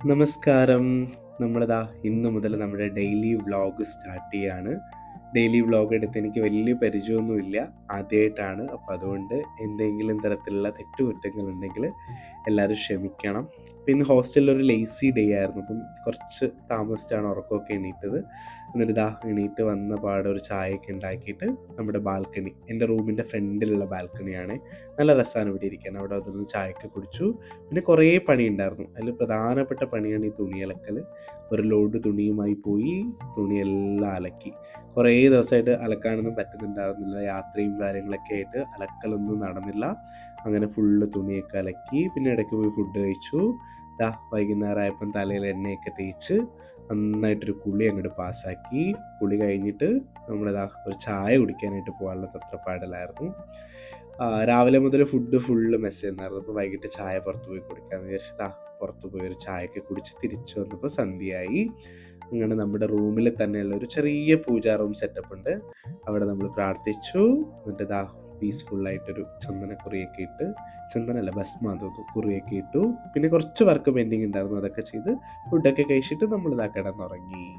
നമസ്കാരം. നമ്മളിതാ ഇന്ന് മുതൽ നമ്മുടെ ഡെയിലി വ്ളോഗ് സ്റ്റാർട്ട് ചെയ്യാണ്. ഡെയിലി വ്ളോഗ് എടുത്ത് എനിക്ക് വലിയ പരിചയമൊന്നുമില്ല. ആദ്യമായിട്ടാണ്. അപ്പോൾ അതുകൊണ്ട് എന്തെങ്കിലും തരത്തിലുള്ള തെറ്റുകുറ്റങ്ങളുണ്ടെങ്കിൽ എല്ലാവരും ക്ഷമിക്കണം. അപ്പോൾ ഇന്ന് ഹോസ്റ്റലിൽ ഒരു ലേസി ഡേ ആയിരുന്നു. അപ്പം കുറച്ച് താമസിച്ചാണ് ഉറക്കമൊക്കെ എണീറ്റത്. എന്നിട്ട് എണീറ്റ് വന്ന പാടെ ഒരു ചായയൊക്കെ ഉണ്ടാക്കിയിട്ട് നമ്മുടെ ബാൽക്കണി, എൻ്റെ റൂമിൻ്റെ ഫ്രണ്ടിലുള്ള ബാൽക്കണിയാണ്. നല്ല രസമാണ് ഇവിടെ ഇരിക്കാൻ. അവിടെ വന്ന് ചായയൊക്കെ കുടിച്ചു. പിന്നെ കുറേ പണിയുണ്ടായിരുന്നു. അതിൽ പ്രധാനപ്പെട്ട പണിയാണ് ഈ തുണി അലക്കൽ. ഒരു ലോഡ് തുണിയുമായി പോയി തുണിയെല്ലാം അലക്കി. കുറേ ദിവസമായിട്ട് അലക്കാനൊന്നും പറ്റുന്നുണ്ടായിരുന്നില്ല. യാത്രയും കാര്യങ്ങളൊക്കെ ആയിട്ട് അലക്കലൊന്നും നടന്നില്ല. അങ്ങനെ ഫുള്ള് തുണിയൊക്കെ അലക്കി. പിന്നെ ഇടയ്ക്ക് പോയി ഫുഡ് കഴിച്ചു. വൈകുന്നേരം ആയപ്പം തലയിൽ എണ്ണയൊക്കെ തേച്ച് നന്നായിട്ടൊരു കുളി അങ്ങോട്ട് പാസ്സാക്കി. കുളി കഴിഞ്ഞിട്ട് നമ്മളിതാ ഒരു ചായ കുടിക്കാനായിട്ട് പോകാനുള്ള തത്രപ്പാടിലായിരുന്നു. രാവിലെ മുതൽ ഫുഡ് ഫുള്ള് മെസ്സ് ചെയ്യുന്നായിരുന്നു. അപ്പോൾ വൈകിട്ട് ചായ പുറത്ത് പോയി കുടിക്കാമെന്ന് വിചാരിച്ചിട്ട് പുറത്ത് പോയി ഒരു ചായയൊക്കെ കുടിച്ച് തിരിച്ചു വന്നപ്പോൾ സന്ധ്യയായി. അങ്ങനെ നമ്മുടെ റൂമിൽ തന്നെയുള്ള ഒരു ചെറിയ പൂജാ റൂം സെറ്റപ്പ് ഉണ്ട്. അവിടെ നമ്മൾ പ്രാർത്ഥിച്ചു. എന്നിട്ട് പീസ്ഫുള്ളായിട്ടൊരു ചന്ദനക്കുറിയൊക്കെ ഇട്ട്, ചന്ദനമല്ല ഭസ്മം തോന്നുന്നു, കുറിയൊക്കെ ഇട്ടു. പിന്നെ കുറച്ച് വർക്ക് പെൻഡിങ് ഉണ്ടായിരുന്നു, അതൊക്കെ ചെയ്ത് ഫുഡൊക്കെ കഴിച്ചിട്ട് നമ്മളിതാ കിടന്നുറങ്ങി.